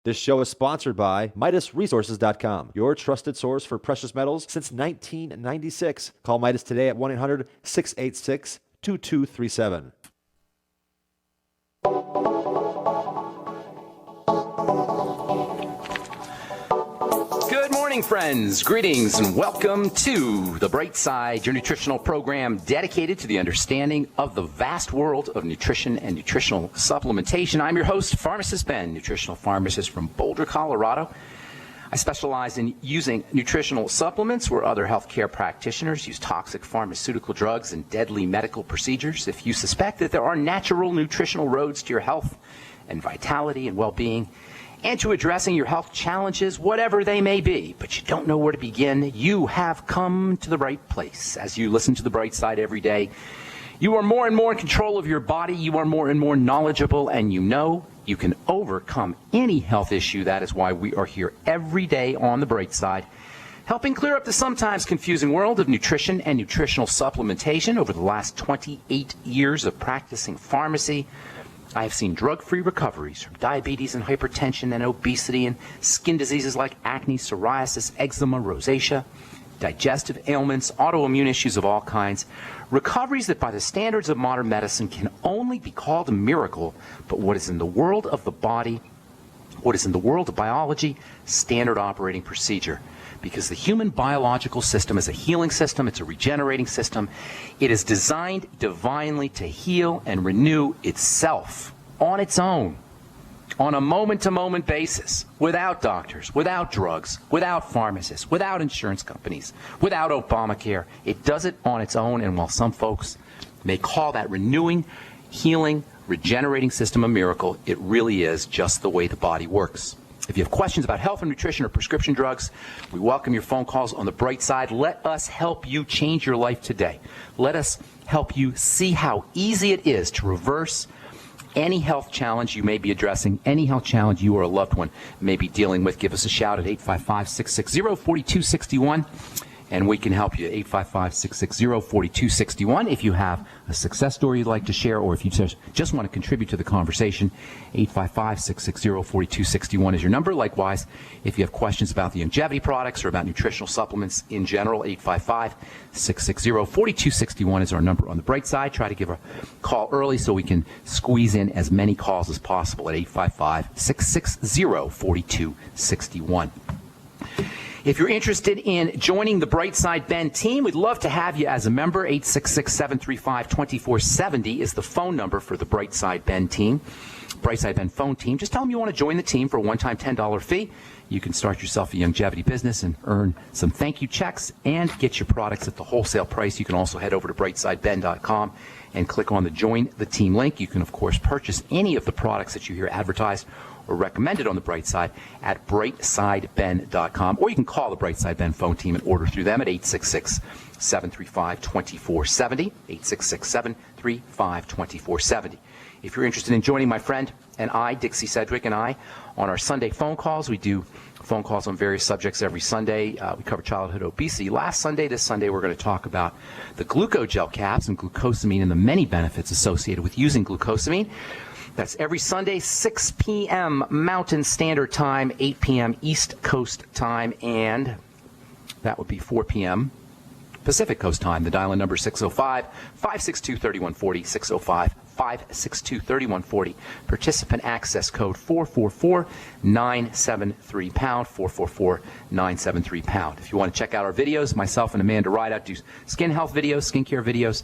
This show is sponsored by MidasResources.com, your trusted source for precious metals since 1996. Call Midas today at 1-800-686-2237. Good morning, friends. Greetings and welcome to The Bright Side, your nutritional program dedicated to the understanding of the vast world of nutrition and nutritional supplementation. I'm your host, Pharmacist Ben, nutritional pharmacist from Boulder, Colorado. I specialize in using nutritional supplements where other healthcare practitioners use toxic pharmaceutical drugs and deadly medical procedures. If you suspect that there are natural nutritional roads to your health and vitality and well-being, and to addressing your health challenges, whatever they may be, but you don't know where to begin, you have come to the right place. As you listen to The Bright Side every day, you are more and more in control of your body, you are more and more knowledgeable, and you know you can overcome any health issue. That is why we are here every day on The Bright Side, helping clear up the sometimes confusing world of nutrition and nutritional supplementation. Over the last 28 years of practicing pharmacy, I have seen drug-free recoveries from diabetes and hypertension and obesity and skin diseases like acne, psoriasis, eczema, rosacea, digestive ailments, autoimmune issues of all kinds. Recoveries that by the standards of modern medicine can only be called a miracle, but what is in the world of the body, what is in the world of biology, standard operating procedure. Because the human biological system is a healing system, it's a regenerating system. It is designed divinely to heal and renew itself on its own, on a moment-to-moment basis, without doctors, without drugs, without pharmacists, without insurance companies, without Obamacare. It does it on its own, and while some folks may call that renewing, healing, regenerating system a miracle, it really is just the way the body works. If you have questions about health and nutrition or prescription drugs, we welcome your phone calls on The Bright Side. Let us help you change your life today. Let us help you see how easy it is to reverse any health challenge you may be addressing, any health challenge you or a loved one may be dealing with. Give us a shout at 855-660-4261. And we can help you, 855-660-4261. If you have a success story you'd like to share, or if you just want to contribute to the conversation, 855-660-4261 is your number. Likewise, if you have questions about the longevity products or about nutritional supplements in general, 855-660-4261 is our number on The Bright Side. Try to give a call early so we can squeeze in as many calls as possible at 855-660-4261. If you're interested in joining the Bright Side Ben team, we'd love to have you as a member. 866-735-2470 is the phone number for the Bright Side Ben team, Bright Side Ben phone team. Just tell them you want to join the team for a one-time $10 fee. You can start yourself a longevity business and earn some thank you checks and get your products at the wholesale price. You can also head over to brightsideben.com and click on the Join the Team link. You can, of course, purchase any of the products that you hear advertised or recommended on the Bright Side at brightsideben.com, or you can call the Bright Side Ben phone team and order through them at 866-735-2470, 866-735-2470. If you're interested in joining my friend and I, Dixie Sedgwick, and I, on our Sunday phone calls, we do phone calls on various subjects every Sunday. We cover childhood obesity. This Sunday, we're going to talk about the glucogel caps and glucosamine and the many benefits associated with using glucosamine. That's every Sunday, 6 p.m. Mountain Standard Time, 8 p.m. East Coast Time, and that would be 4 p.m. Pacific Coast Time. The dial-in number is 605-562-3140, 605-562-3140. Participant access code 444-973-pound, 444-973-pound. If you want to check out our videos, myself and Amanda Rideout do skin health videos, skincare videos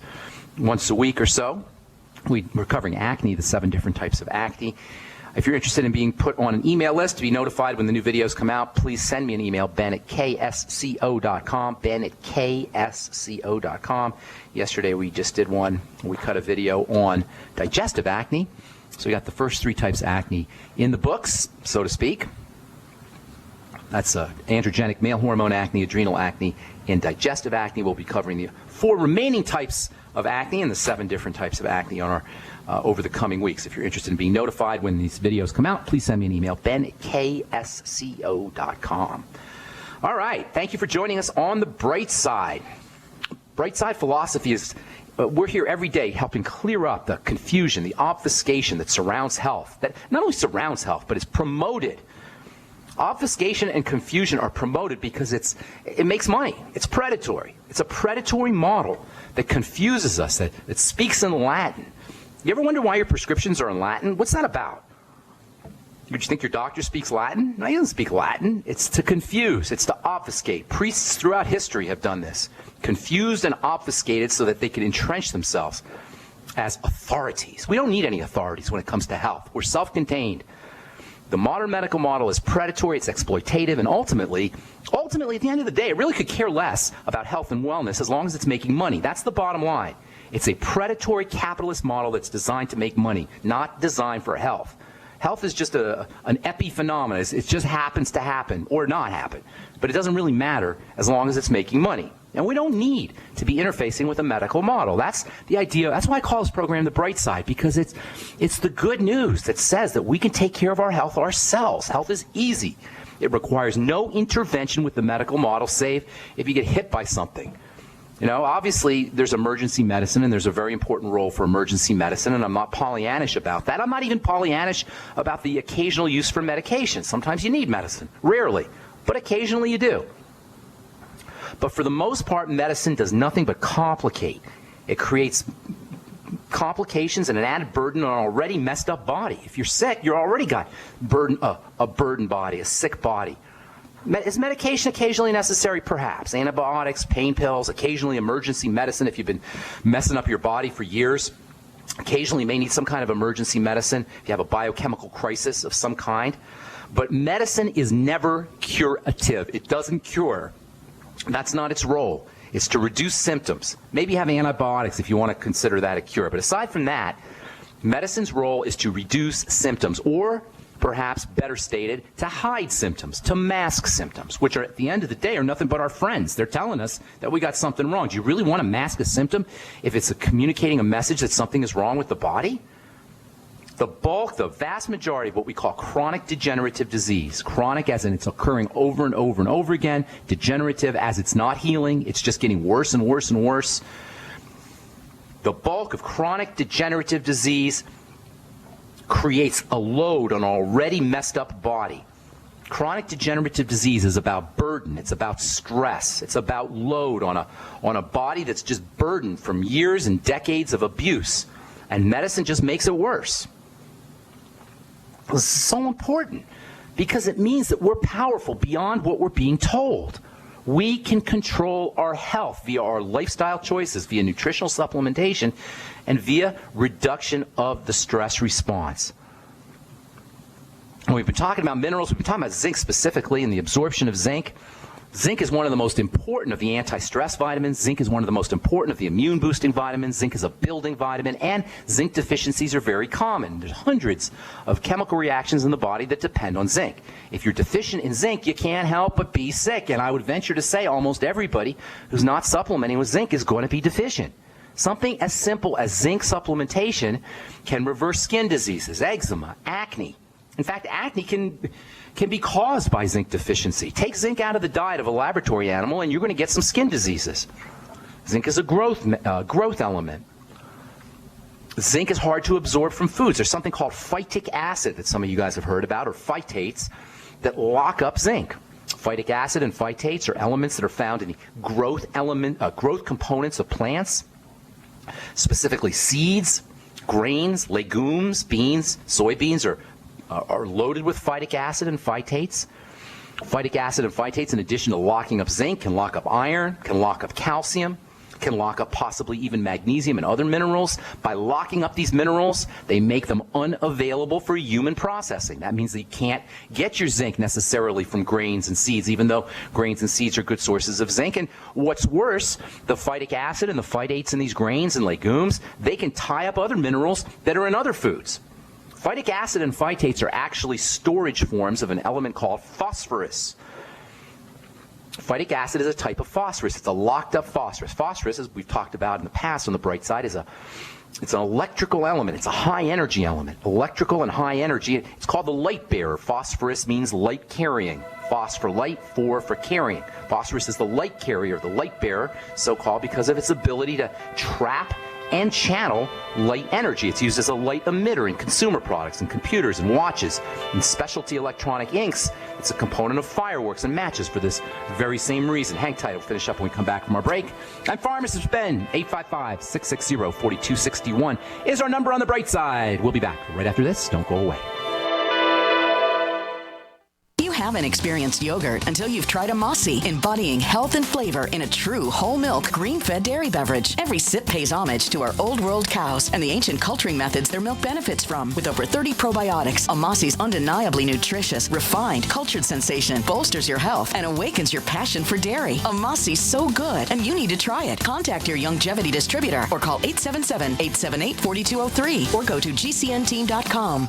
once a week or so. We're covering acne, the 7 different types of acne. If you're interested in being put on an email list to be notified when the new videos come out, please send me an email, ben@ksco.com, ben@ksco.com. Yesterday we just did one. We cut a video on digestive acne. So we got the first 3 types of acne in the books, so to speak. That's androgenic male hormone acne, adrenal acne, and digestive acne. We'll be covering the 4 remaining types of acne and the 7 different types of acne on our over the coming weeks. If you're interested in being notified when these videos come out, please send me an email, ben@ksco.com. All right. Thank you for joining us on the Bright Side. Bright Side philosophy is we're here every day helping clear up the confusion, the obfuscation that surrounds health, that not only surrounds health, but is promoted Obfuscation and confusion are promoted because it makes money. It's predatory. It's a predatory model that confuses us, that speaks in Latin. You ever wonder why your prescriptions are in Latin? What's that about? You think your doctor speaks Latin? No, he doesn't speak Latin. It's to confuse. It's to obfuscate. Priests throughout history have done this. Confused and obfuscated so that they can entrench themselves as authorities. We don't need any authorities when it comes to health. We're self-contained. The modern medical model is predatory, it's exploitative, and ultimately, at the end of the day, it really could care less about health and wellness as long as it's making money. That's the bottom line. It's a predatory capitalist model that's designed to make money, not designed for health. Health is just an epiphenomenon. It just happens to happen or not happen. But it doesn't really matter as long as it's making money. And we don't need to be interfacing with a medical model. That's the idea. That's why I call this program The Bright Side, because it's the good news that says that we can take care of our health ourselves. Health is easy. It requires no intervention with the medical model, save if you get hit by something. You know, obviously, there's emergency medicine, and there's a very important role for emergency medicine, and I'm not Pollyannish about that. I'm not even Pollyannish about the occasional use for medication. Sometimes you need medicine. Rarely. But occasionally you do. But for the most part, medicine does nothing but complicate. It creates complications and an added burden on an already messed up body. If you're sick, you've already got a burdened body, a sick body. Is medication occasionally necessary? Perhaps. Antibiotics, pain pills, occasionally emergency medicine if you've been messing up your body for years. Occasionally you may need some kind of emergency medicine if you have a biochemical crisis of some kind. But medicine is never curative. It doesn't cure. That's not its role. It's to reduce symptoms. Maybe have antibiotics if you want to consider that a cure. But aside from that, medicine's role is to reduce symptoms, or perhaps better stated, to hide symptoms, to mask symptoms, which are at the end of the day are nothing but our friends. They're telling us that we got something wrong. Do you really want to mask a symptom if it's communicating a message that something is wrong with the body? The vast majority of what we call chronic degenerative disease, chronic as in it's occurring over and over and over again, degenerative as it's not healing, it's just getting worse and worse and worse. The bulk of chronic degenerative disease creates a load on an already messed up body. Chronic degenerative disease is about burden, it's about stress, it's about load on a body that's just burdened from years and decades of abuse. And medicine just makes it worse. This is so important because it means that we're powerful beyond what we're being told. We can control our health via our lifestyle choices, via nutritional supplementation, and via reduction of the stress response. And we've been talking about minerals. We've been talking about zinc specifically and the absorption of zinc. Zinc is one of the most important of the anti-stress vitamins. Zinc is one of the most important of the immune-boosting vitamins. Zinc is a building vitamin, and zinc deficiencies are very common. There's hundreds of chemical reactions in the body that depend on zinc. If you're deficient in zinc, you can't help but be sick, and I would venture to say almost everybody who's not supplementing with zinc is going to be deficient. Something as simple as zinc supplementation can reverse skin diseases, eczema, acne. In fact, acne can be caused by zinc deficiency. Take zinc out of the diet of a laboratory animal and you're going to get some skin diseases. Zinc is a growth element. Zinc is hard to absorb from foods. There's something called phytic acid that some of you guys have heard about, or phytates, that lock up zinc. Phytic acid and phytates are elements that are found in the growth components of plants, specifically seeds, grains, legumes, beans, soybeans are loaded with phytic acid and phytates. Phytic acid and phytates, in addition to locking up zinc, can lock up iron, can lock up calcium, can lock up possibly even magnesium and other minerals. By locking up these minerals, they make them unavailable for human processing. That means that you can't get your zinc necessarily from grains and seeds, even though grains and seeds are good sources of zinc. And what's worse, the phytic acid and the phytates in these grains and legumes, they can tie up other minerals that are in other foods. Phytic acid and phytates are actually storage forms of an element called phosphorus. Phytic acid is a type of phosphorus. It's a locked up phosphorus. Phosphorus, as we've talked about in the past on the bright side, it's an electrical element. It's a high energy element. Electrical and high energy. It's called the light bearer. Phosphorus means light carrying. Phos for light, for carrying. Phosphorus is the light carrier, the light bearer, so called because of its ability to trap and channel light energy. It's used as a light emitter in consumer products and computers and watches and specialty electronic inks. It's a component of fireworks and matches for this very same reason. Hang tight. We'll finish up when we come back from our break. I'm Pharmacist Ben. 855-660-4261 is our number on the bright side. We'll be back right after this. Don't go away. You haven't experienced yogurt until you've tried a Mossy, embodying health and flavor in a true whole milk, green-fed dairy beverage. Every sip pays homage to our old world cows and the ancient culturing methods their milk benefits from. With over 30 probiotics, a Mossy's undeniably nutritious, refined, cultured sensation bolsters your health and awakens your passion for dairy. A Mossy's so good, and you need to try it. Contact your Longevity distributor or call 877-878-4203 or go to gcnteam.com.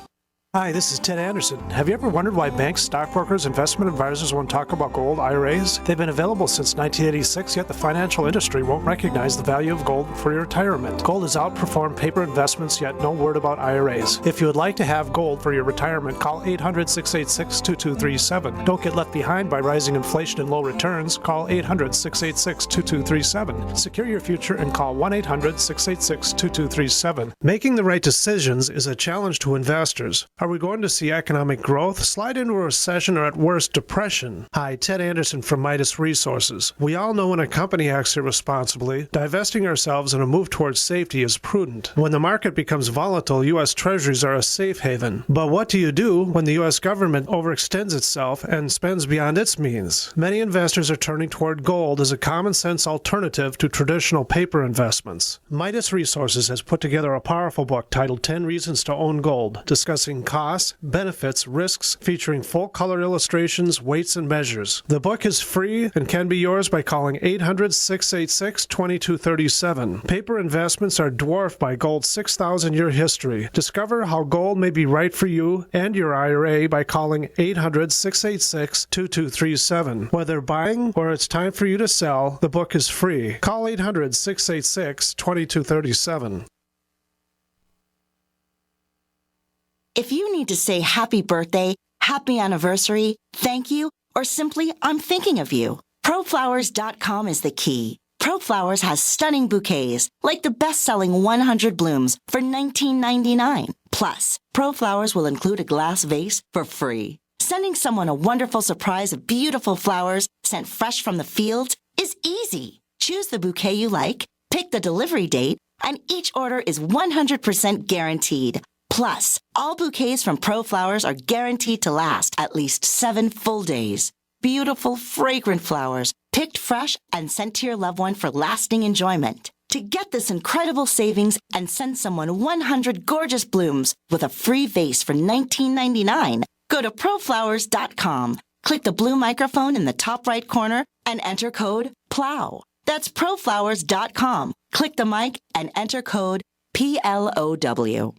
Hi, this is Ted Anderson. Have you ever wondered why banks, stockbrokers, investment advisors won't talk about gold IRAs? They've been available since 1986, yet the financial industry won't recognize the value of gold for your retirement. Gold has outperformed paper investments, yet no word about IRAs. If you would like to have gold for your retirement, call 800-686-2237. Don't get left behind by rising inflation and low returns. Call 800-686-2237. Secure your future and call 1-800-686-2237. Making the right decisions is a challenge to investors. Are we going to see economic growth, slide into a recession, or at worst, depression? Hi, Ted Anderson from Midas Resources. We all know when a company acts irresponsibly, divesting ourselves in a move towards safety is prudent. When the market becomes volatile, U.S. Treasuries are a safe haven. But what do you do when the U.S. government overextends itself and spends beyond its means? Many investors are turning toward gold as a common-sense alternative to traditional paper investments. Midas Resources has put together a powerful book titled 10 Reasons to Own Gold, discussing costs, benefits, risks, featuring full-color illustrations, weights, and measures. The book is free and can be yours by calling 800-686-2237. Paper investments are dwarfed by gold's 6,000-year history. Discover how gold may be right for you and your IRA by calling 800-686-2237. Whether buying or it's time for you to sell, the book is free. Call 800-686-2237. If you need to say happy birthday, happy anniversary, thank you, or simply I'm thinking of you, ProFlowers.com is the key. ProFlowers has stunning bouquets, like the best-selling 100 blooms for $19.99. Plus, ProFlowers will include a glass vase for free. Sending someone a wonderful surprise of beautiful flowers sent fresh from the fields is easy. Choose the bouquet you like, pick the delivery date, and each order is 100% guaranteed. Plus, all bouquets from ProFlowers are guaranteed to last at least 7 full days. Beautiful, fragrant flowers, picked fresh and sent to your loved one for lasting enjoyment. To get this incredible savings and send someone 100 gorgeous blooms with a free vase for $19.99, go to ProFlowers.com, click the blue microphone in the top right corner, and enter code PLOW. That's ProFlowers.com. Click the mic and enter code PLOW.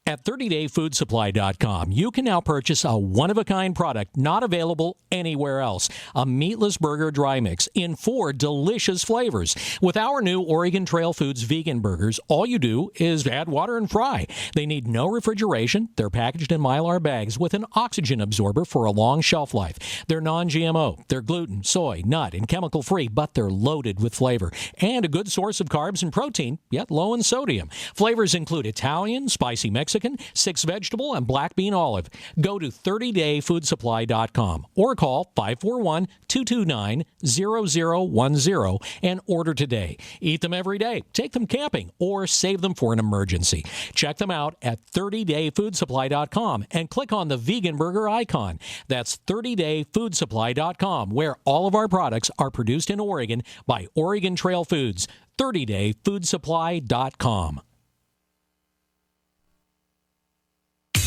At 30dayfoodsupply.com, you can now purchase a one-of-a-kind product not available anywhere else. A meatless burger dry mix in 4 delicious flavors. With our new Oregon Trail Foods vegan burgers, all you do is add water and fry. They need no refrigeration. They're packaged in Mylar bags with an oxygen absorber for a long shelf life. They're non-GMO. They're gluten, soy, nut, and chemical-free, but they're loaded with flavor. And a good source of carbs and protein, yet low in sodium. Flavors include Italian, spicy Mexican, 6-vegetable, and black bean olive. Go to 30dayfoodsupply.com or call 541-229-0010 and order today. Eat them every day, take them camping, or save them for an emergency. Check them out at 30dayfoodsupply.com and click on the vegan burger icon. That's 30dayfoodsupply.com, where all of our products are produced in Oregon by Oregon Trail Foods. 30dayfoodsupply.com.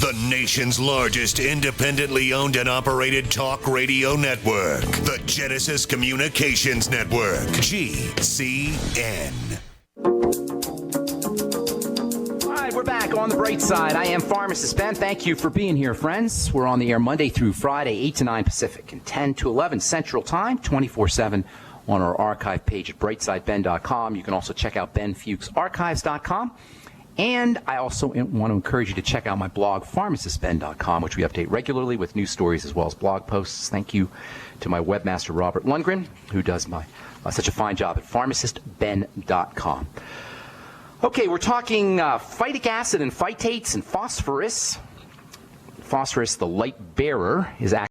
The nation's largest independently owned and operated talk radio network. The Genesis Communications Network. GCN. All right, we're back on the bright side. I am Pharmacist Ben. Thank you for being here, friends. We're on the air Monday through Friday, 8 to 9 Pacific and 10 to 11 Central Time, 24/7 on our archive page at brightsideben.com. You can also check out benfuchsarchives.com. And I also want to encourage you to check out my blog, pharmacistben.com, which we update regularly with news stories as well as blog posts. Thank you to my webmaster, Robert Lundgren, who does such a fine job at pharmacistben.com. Okay, we're talking phytic acid and phytates and phosphorus. Phosphorus, the light bearer, is